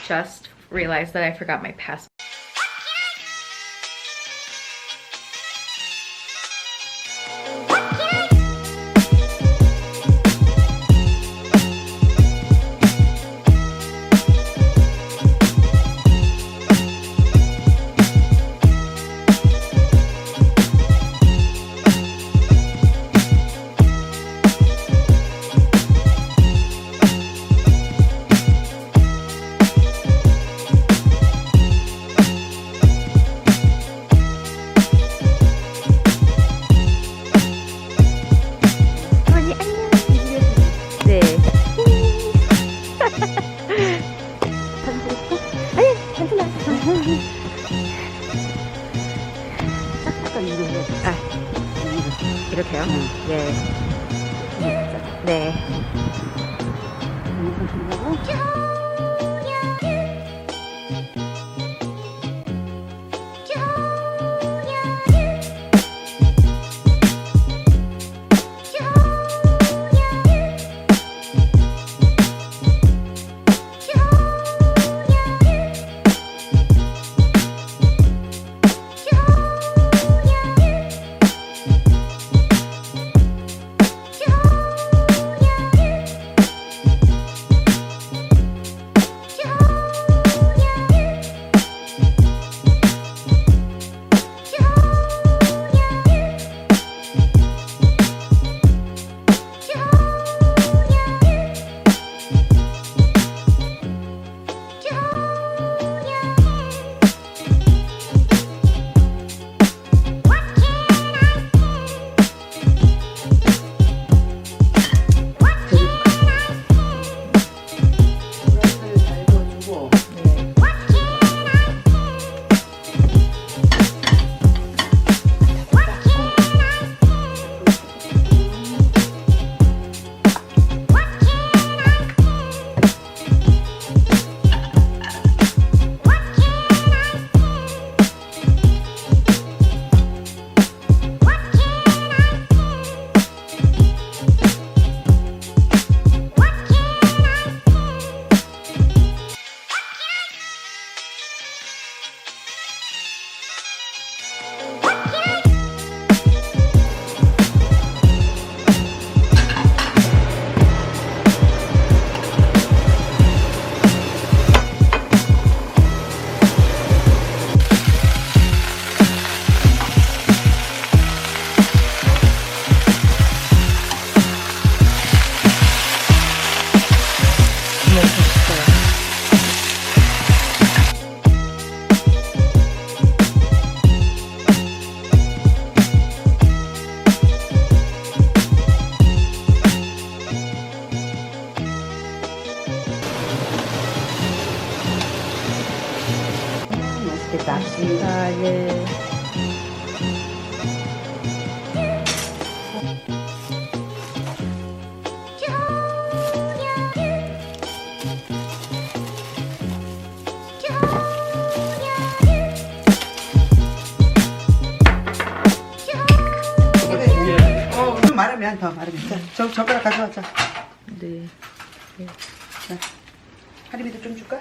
Just realized that I forgot my passport. 이렇게요? 네. 네. 맛있겠다. 예. 좀 마르면 더 마르면. 자, 젓가락 가져와자. 네. 네. 자, 하림이도 좀 줄까?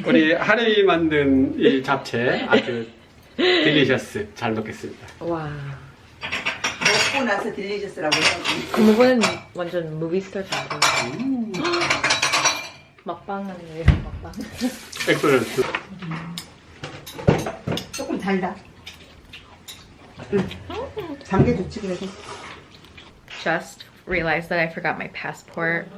우리 하림이 만든 이 잡채 아주 딜리셔스 잘 먹겠습니다. 와. 먹고 나서 딜리셔스라고 해야지. 그 부분은 완전 무비스타 정도. 먹방 하네요. 먹방. 엑셀런트. 조금 달다. 단게 좋지 그래서. Just realized that I forgot my passport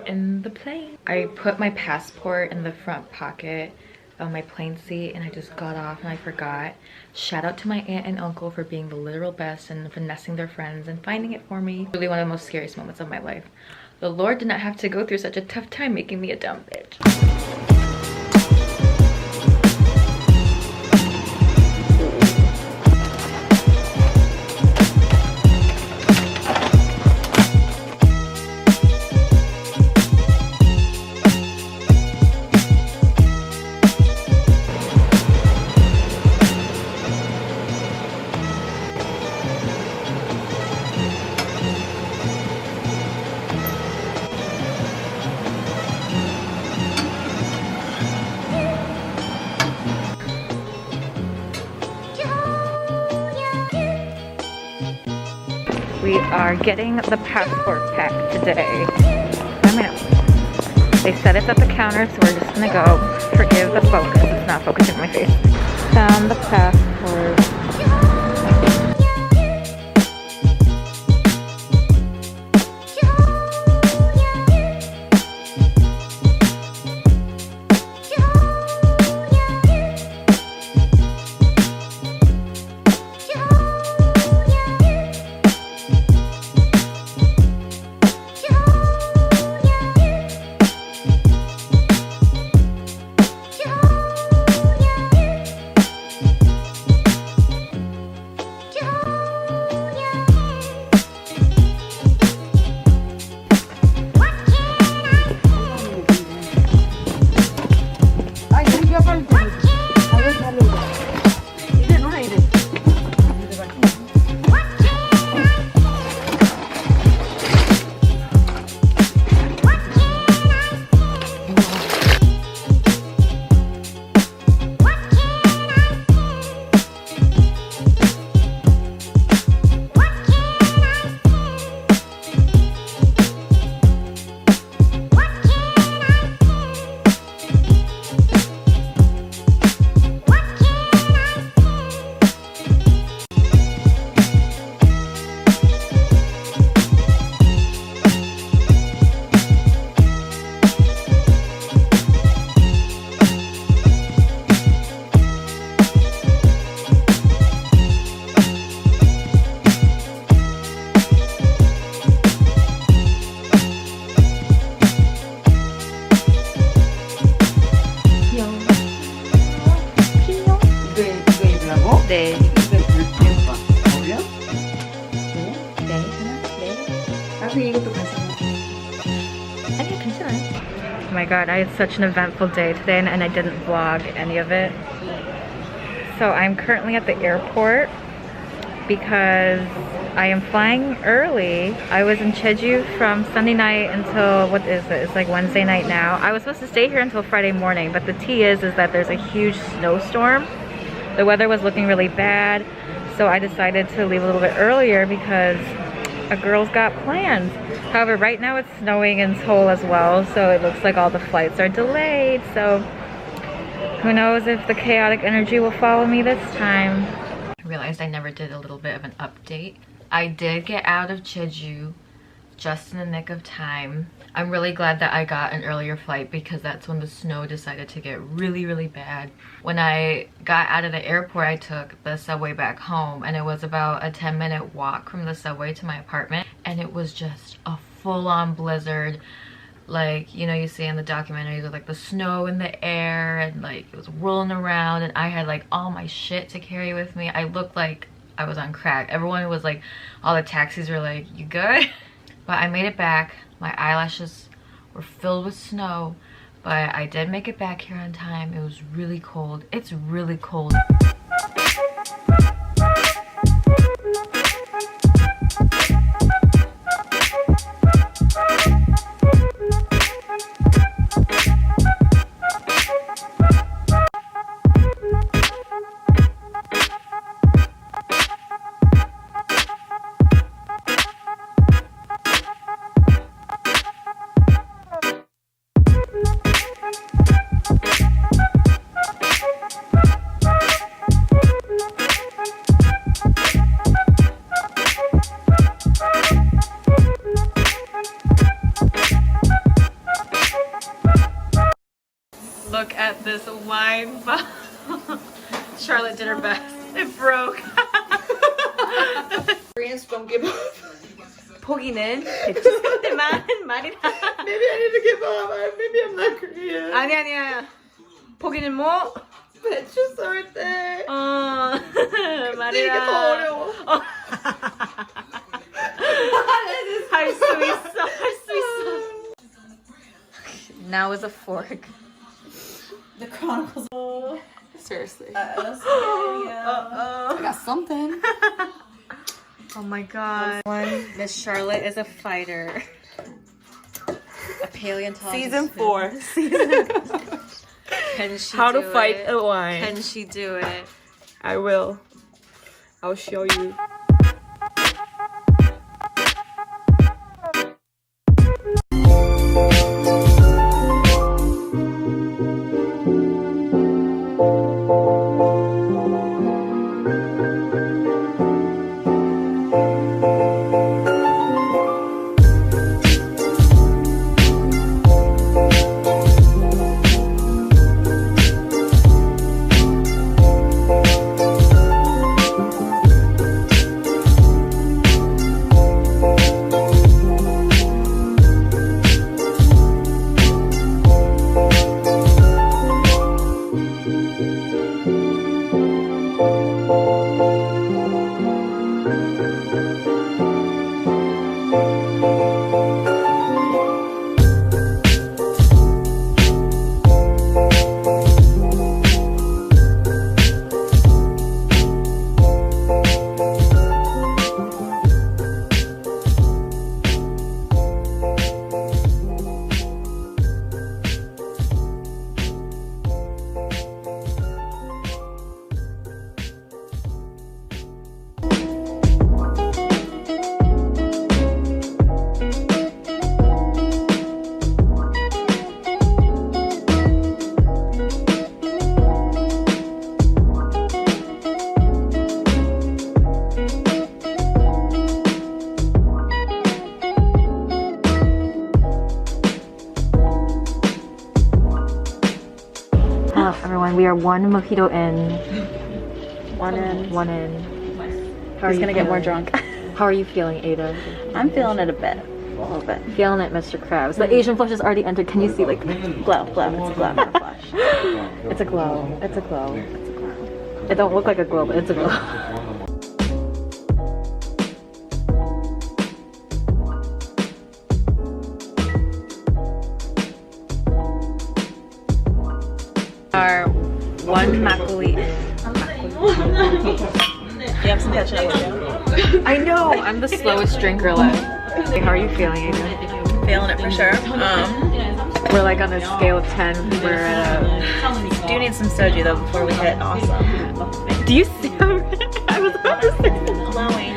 in the plane. I put my passport in the front pocket of my plane seat and I just got off and I forgot. Shout out to my aunt and uncle for being the literal best and finessing their friends and finding it for me. Really one of the most scariest moments of my life. The Lord did not have to go through such a tough time making me a dumb bitch. We are getting the passport pack today. They said it's at the counter, so we're just gonna go. Forgive the focus, it's not focusing on my face. Found the passport. 네. 어울려? 네. 네. 나중에 이것도 가져가. 아니, 괜찮아요. Oh my god, I had such an eventful day today and I didn't vlog any of it. So I'm currently at the airport because I am flying early. I was in Jeju from Sunday night until, what is it? It's like Wednesday night now. I was supposed to stay here until Friday morning, but the tea is that there's a huge snowstorm. The weather was looking really bad, so I decided to leave a little bit earlier because a girl's got plans. However, right now it's snowing in Seoul as well, so it looks like all the flights are delayed. So who knows if the chaotic energy will follow me this time. I realized I never did a little bit of an update. I did get out of Jeju just in the nick of time. I'm really glad that I got an earlier flight because that's when the snow decided to get really, really bad. When I got out of the airport, I took the subway back home and it was about a 10-minute walk from the subway to my apartment, and it was just a full-on blizzard. Like, you know, you see in the documentaries with like the snow in the air and like it was whirling around, and I had like all my shit to carry with me. I looked like I was on crack. Everyone was like, all the taxis were like, you good? But I made it back. My eyelashes were filled with snow, but I did make it back here on time. It was really cold. It's really cold. Look at this wine bottle. Charlotte did her best. It broke. Koreans don't give up. 포기는 대충만 말이다. Maybe I need to give up. Maybe I'm not Korean. 아니야. 포기는 뭐? 배추 때. 말이야. 이게 더 어려워. 할 수 있어. Now is a fork. The Chronicles. Seriously. I got something. Oh my god. Miss Charlotte is a fighter. A paleontologist. Season 4. Can she How do to fight it? a lion. Can she do it? I will. I'll show you. Everyone, we are one mojito in. One in. How are He's you gonna get more feeling? drunk. How are you feeling, Ada? I'm feeling it a little bit. Feeling it, Mr. Krabs. The Asian flush has already entered. Can you see, like, Glow. It's a glow, not a flush. it's a glow. It's a glow. It don't look like a glow, but it's a glow. Our one makgeolli in. You have some ketchup with you? I know, I'm the slowest drinker left. Hey, how are you feeling, Ada? Feeling it for sure. We're like on a scale of 10. We're at Do need some soju though before we hit awesome. Do you see how I was about to say? Glowing.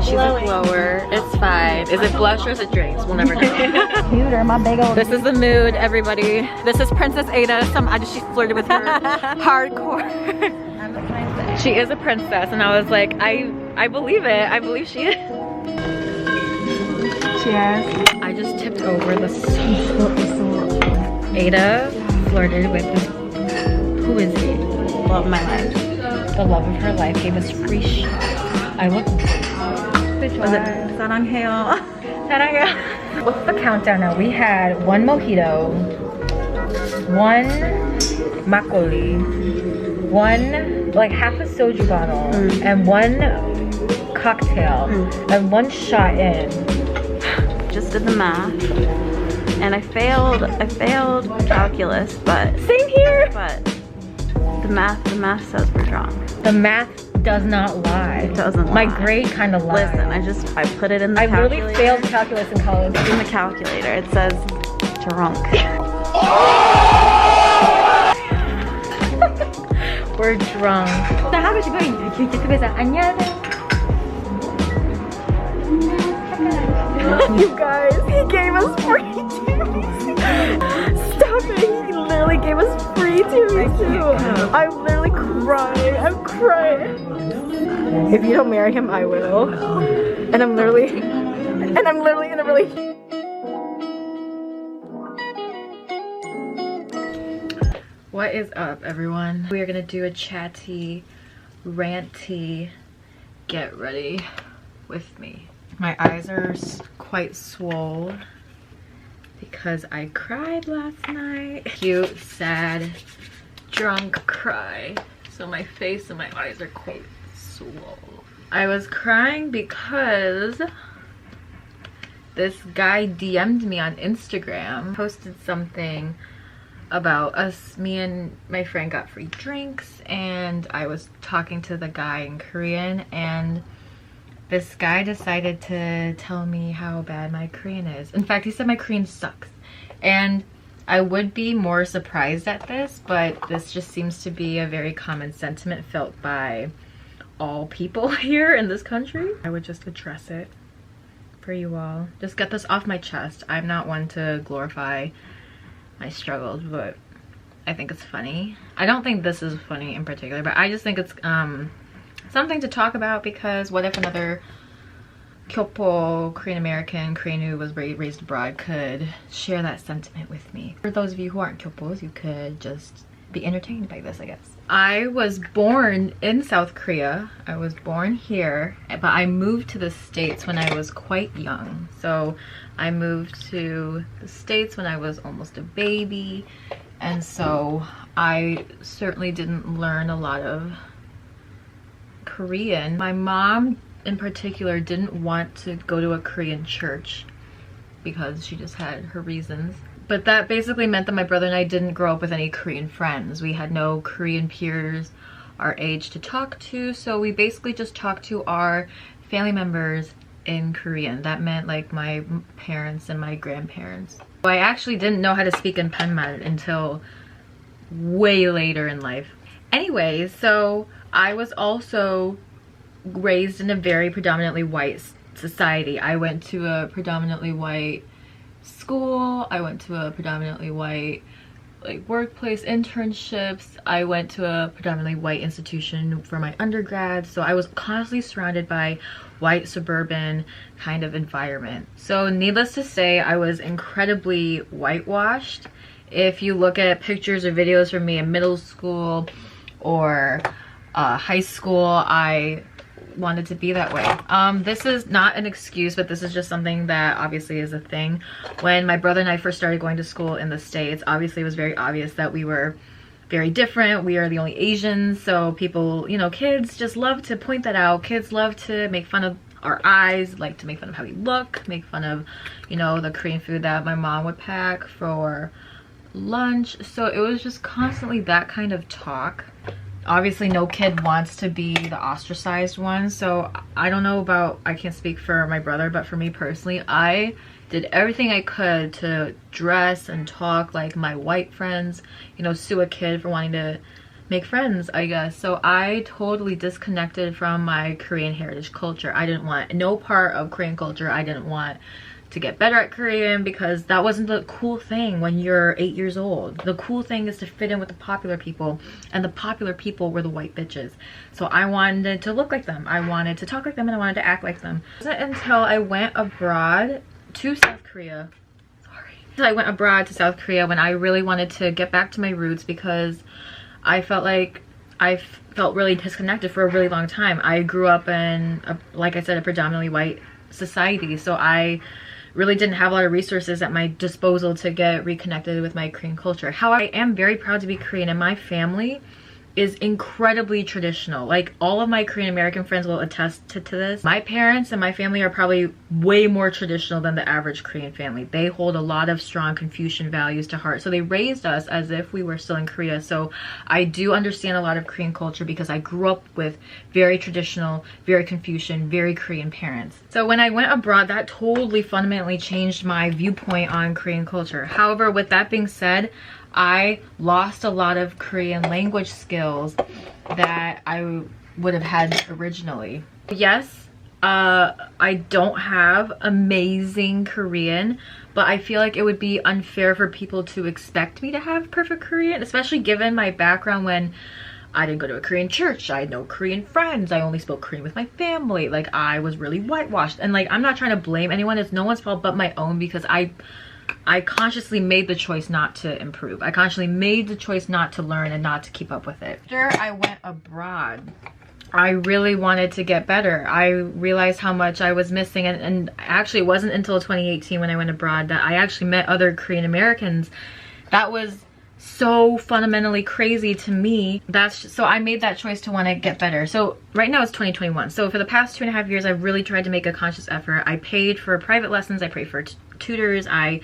She's a glower. It's fine. Is it blush or is it drinks? We'll never know. Cuter, my big old. This is the mood, everybody. This is Princess Ada. She flirted with her hardcore. I'm a princess. She is a princess, and I was like, I believe it. I believe she is. Cheers. I just tipped over the Ada flirted with this. Who is he? Love my life. The love of her life gave us free shit. I look. Was it 사랑해요? What's the countdown now? We had one mojito, one makgeolli, one like half a soju bottle, and one cocktail, and one shot in. Just did the math, and I failed calculus, but Same here. But the math says we're drunk. The math does not lie. It doesn't My lie. grade kind of lies. Listen, I put it in the I calculator. literally failed calculus in college. In the calculator, it says drunk. We're drunk. You guys, he gave us free TVC. Stop it, he literally gave us free TVC. I'm literally crying. I'm crying. If you don't marry him, I will. And I'm literally in a relationship. What is up, everyone? We are gonna do a chatty, ranty, get ready with me. My eyes are quite swole because I cried last night. Cute, sad, drunk cry. So my face and my eyes are quite swole. I was crying because this guy DM'd me on Instagram, posted something about us, me and my friend got free drinks, and I was talking to the guy in Korean, and this guy decided to tell me how bad my Korean is. In fact, he said my Korean sucks. And I would be more surprised at this, but this just seems to be a very common sentiment felt by all people here in this country. I would just address it for you all. Just get this off my chest. I'm not one to glorify my struggles, but I think it's funny. I don't think this is funny in particular, but I just think it's something to talk about, because what if another gyopo Korean American, Korean who was raised abroad, could share that sentiment with me. For those of you who aren't gyopos, you could just be entertained by this, I guess. I was born in South Korea. I was born here, but I moved to the States when I was quite young. So I moved to the States when I was almost a baby, and so I certainly didn't learn a lot of Korean. My mom in particular didn't want to go to a Korean church because she just had her reasons. But that basically meant that my brother and I didn't grow up with any Korean friends. We had no Korean peers our age to talk to, so we basically just talked to our family members in Korean. That meant like my parents and my grandparents. I actually didn't know how to speak in Panmal until way later in life. Anyway, so I was also raised in a very predominantly white society. I went to a predominantly white school. I went to a predominantly white like workplace internships. I went to a predominantly white institution for my undergrad. So I was constantly surrounded by white suburban kind of environment. So needless to say, I was incredibly whitewashed If you look at pictures or videos from me in middle school or high school, I wanted to be that way. This is not an excuse, but this is just something that obviously is a thing. When my brother and I first started going to school in the States, obviously it was very obvious that we were very different. We are the only Asians, so people, you know, kids just love to point that out. Kids love to make fun of our eyes, like to make fun of how we look, make fun of, you know, the Korean food that my mom would pack for lunch. So it was just constantly that kind of talk. Obviously no kid wants to be the ostracized one, so I don't know about, I can't speak for my brother, but for me personally, I did everything I could to dress and talk like my white friends, you know, sue a kid for wanting to make friends, I guess. So I totally disconnected from my Korean heritage culture. I didn't want no part of Korean culture. I didn't want to get better at Korean because that wasn't the cool thing when you're 8 years old. The cool thing is to fit in with the popular people, and the popular people were the white bitches. So I wanted to look like them, I wanted to talk like them, and I wanted to act like them. It wasn't until I went abroad to South Korea, I went abroad to South Korea when I really wanted to get back to my roots, because I felt like I felt really disconnected for a really long time. I grew up in, like I said, a predominantly white society, so I really didn't have a lot of resources at my disposal to get reconnected with my Korean culture. However, I am very proud to be Korean, and my family is incredibly traditional. Like, all of my Korean American friends will attest to this. My parents and my family are probably way more traditional than the average Korean family. They hold a lot of strong Confucian values to heart. So they raised us as if we were still in Korea. So I do understand a lot of Korean culture because I grew up with very traditional, very Confucian, very Korean parents. So when I went abroad, that totally fundamentally changed my viewpoint on Korean culture. However, with that being said, I lost a lot of Korean language skills that I would have had originally. Yes, I don't have amazing Korean, but I feel like it would be unfair for people to expect me to have perfect Korean, especially given my background when I didn't go to a Korean church, I had no Korean friends, I only spoke Korean with my family, like I was really whitewashed. And like, I'm not trying to blame anyone, it's no one's fault but my own, because I consciously made the choice not to improve. I consciously made the choice not to learn and not to keep up with it. After I went abroad, I really wanted to get better. I realized how much I was missing, and actually it wasn't until 2018 when I went abroad that I actually met other Korean Americans. That was so fundamentally crazy to me. So I made that choice to want to get better. So right now it's 2021. So for the past 2.5 years, I've really tried to make a conscious effort. I paid for private lessons, I paid for tutors, I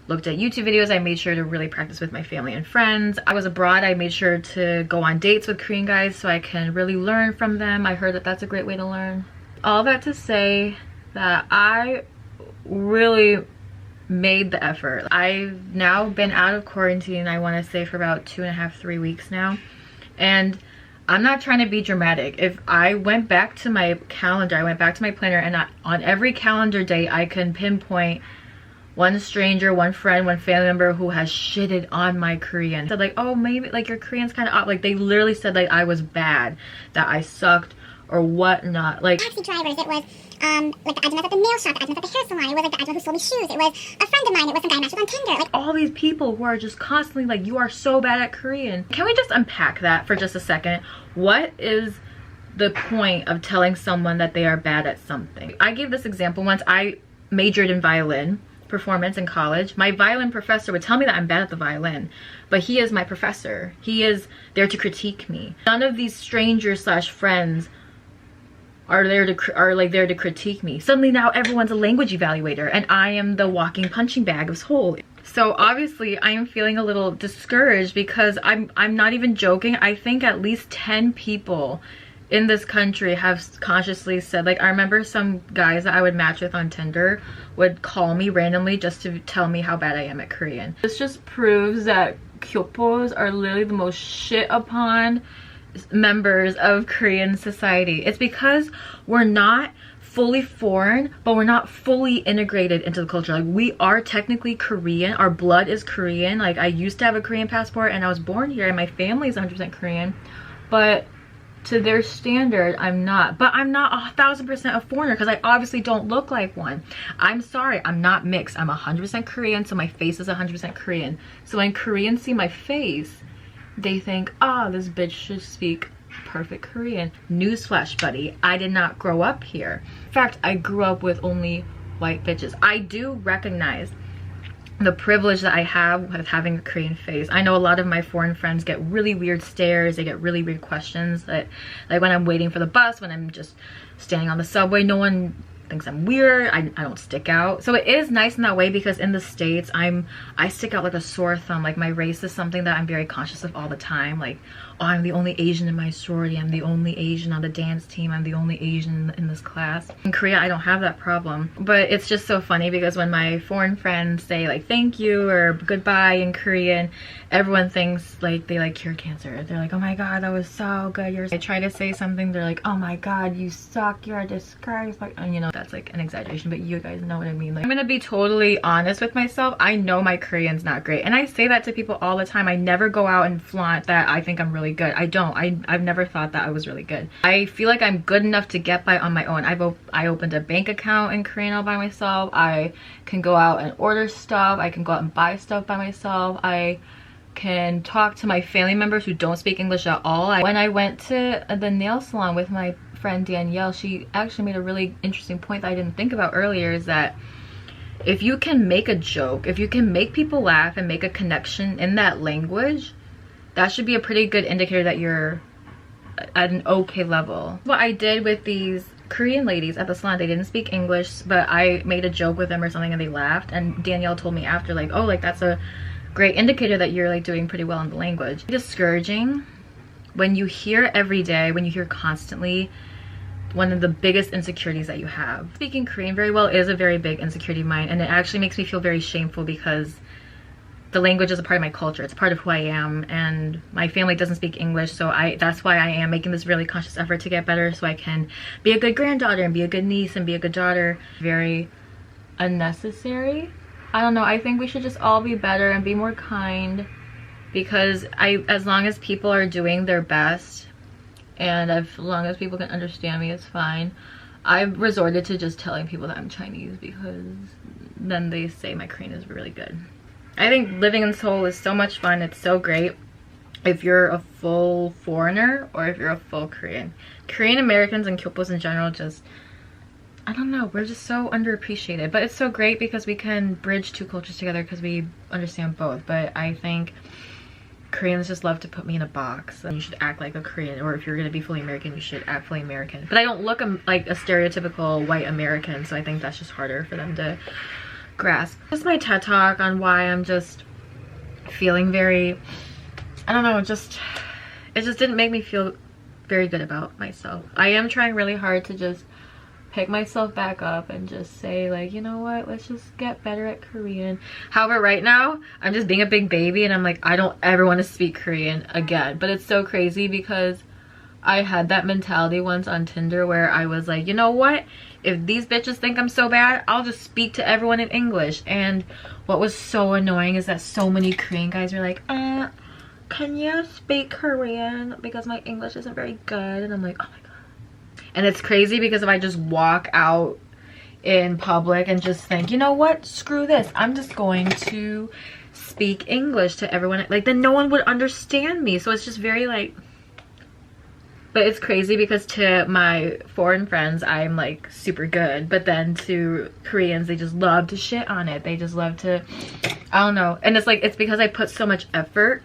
looked at YouTube videos, I made sure to really practice with my family and friends. I was abroad, I made sure to go on dates with Korean guys so I can really learn from them. I heard that that's a great way to learn. All that to say that I really made the effort. I've now been out of quarantine, I want to say, for about 2.5, 3 weeks now, and I'm not trying to be dramatic. If I went back to my calendar, I went back to my planner, and on every calendar day I can pinpoint one stranger, one friend, one family member who has shitted on my Korean. Said like, oh, maybe like your Korean's kind of odd. Like, they literally said like I was bad, that I sucked or whatnot. Like taxi drivers, it was like the agent at the nail shop, the agent at the hair salon, it was like the agent who sold me shoes, it was a friend of mine, it was some guy I matched with on Tinder. Like, all these people who are just constantly like, you are so bad at Korean. Can we just unpack that for just a second? What is the point of telling someone that they are bad at something? I gave this example once. I majored in violin performance in college. My violin professor would tell me that I'm bad at the violin, but he is my professor. He is there to critique me. None of these strangers slash friends are there to critique me. Suddenly now everyone's a language evaluator, and I am the walking punching bag of Seoul. So obviously I am feeling a little discouraged, because I'm not even joking. I think at least 10 people in this country have consciously said, like, I remember some guys that I would match with on Tinder would call me randomly just to tell me how bad I am at Korean. This just proves that gyopos are literally the most shit upon members of Korean society. It's because we're not fully foreign, but we're not fully integrated into the culture. Like, we are technically Korean, our blood is Korean. Like, I used to have a Korean passport and I was born here and my family is 100% Korean, but to their standard, I'm not. But I'm not 1000% a foreigner because I obviously don't look like one. I'm sorry, I'm not mixed. I'm 100% Korean, so my face is 100% Korean. So when Koreans see my face, they think, oh, this bitch should speak perfect Korean. Newsflash, buddy, I did not grow up here. In fact, I grew up with only white bitches. I do recognize the privilege that I have with having a Korean face. I know a lot of my foreign friends get really weird stares, they get really weird questions, that like when I'm waiting for the bus, when I'm just standing on the subway, no one thinks I'm weird. I don't stick out. So it is nice in that way because in the States, I stick out like a sore thumb. Like my race is something that I'm very conscious of all the time. Like, oh, I'm the only Asian in my sorority. I'm the only Asian on the dance team. I'm the only Asian in this class. In Korea, I don't have that problem. But it's just so funny because when my foreign friends say like thank you or goodbye in Korean, everyone thinks like they like cure cancer. They're like, oh my god, that was so good. I try to say something, they're like, oh my god, you suck, you're a disgrace. Like, and you know, that's like an exaggeration, but you guys know what I mean. Like, I'm gonna be totally honest with myself. I know my Korean's not great, and I say that to people all the time. I never go out and flaunt that I think I'm really good. I don't. I've never thought that I was really good. I feel like I'm good enough to get by on my own. I opened a bank account in Korean all by myself. I can go out and order stuff. I can go out and buy stuff by myself. I can talk to my family members who don't speak English at all. When I went to the nail salon with my friend Danielle, she actually made a really interesting point that I didn't think about earlier, is that if you can make a joke, if you can make people laugh and make a connection in that language, that should be a pretty good indicator that you're at an okay level. What I did with these Korean ladies at the salon, they didn't speak English, but I made a joke with them or something and they laughed, and Danielle told me after like, oh, like that's a great indicator that you're like doing pretty well in the language. Discouraging when you hear every day, when you hear constantly, one of the biggest insecurities that you have. Speaking Korean very well is a very big insecurity of mine, and it actually makes me feel very shameful because the language is a part of my culture. It's part of who I am, and my family doesn't speak English, so that's why I am making this really conscious effort to get better so I can be a good granddaughter and be a good niece and be a good daughter. Very unnecessary. I don't know, I think we should just all be better and be more kind, because as long as people are doing their best and as long as people can understand me, it's fine. I've resorted to just telling people that I'm Chinese because then they say my Korean is really good. I think living in Seoul is so much fun. It's so great if you're a full foreigner or if you're a full Korean. Korean Americans and gyopos in general just, I don't know, we're just so underappreciated. But it's so great because we can bridge two cultures together because we understand both. But I think Koreans just love to put me in a box and you should act like a Korean, or if you're gonna be fully American, you should act fully American. But I don't look like a stereotypical white American, so I think that's just harder for them to grasp. This is my TED talk on why I'm just feeling very, I don't know, it just didn't make me feel very good about myself. I am trying really hard to just pick myself back up and just say like, you know what, let's just get better at Korean. However, right now I'm just being a big baby and I'm like, I don't ever want to speak Korean again. But it's so crazy because I had that mentality once on Tinder where I was like, you know what, if these bitches think I'm so bad, I'll just speak to everyone in English. And what was so annoying is that so many Korean guys are like, can you speak Korean because my English isn't very good? And I'm like, oh my god. And it's crazy because if I just walk out in public and just think, you know what, screw this, I'm just going to speak English to everyone, like, then no one would understand me. So it's just very like, but it's crazy because to my foreign friends I'm like super good, but then to Koreans they just love to shit on it. They just love to, I don't know. And it's like, it's because I put so much effort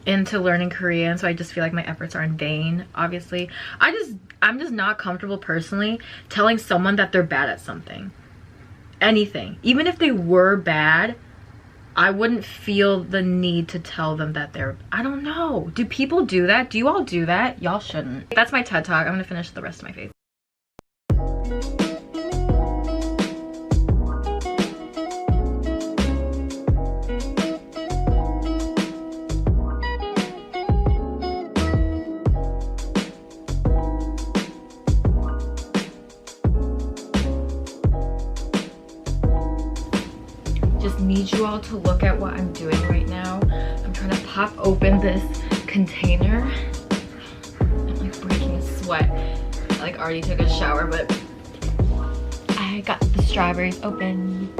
into learning Korean, so I just feel like my efforts are in vain. Obviously I'm just not comfortable personally telling someone that they're bad at something, anything. Even if they were bad, I wouldn't feel the need to tell them that they're, I don't know, do people do that? Do you all do that? Y'all shouldn't. That's my TED talk. I'm gonna finish the rest of my face. Need you all to look at what I'm doing right now. I'm trying to pop open this container. I'm like sweat. I like already took a shower, but I got the strawberries open.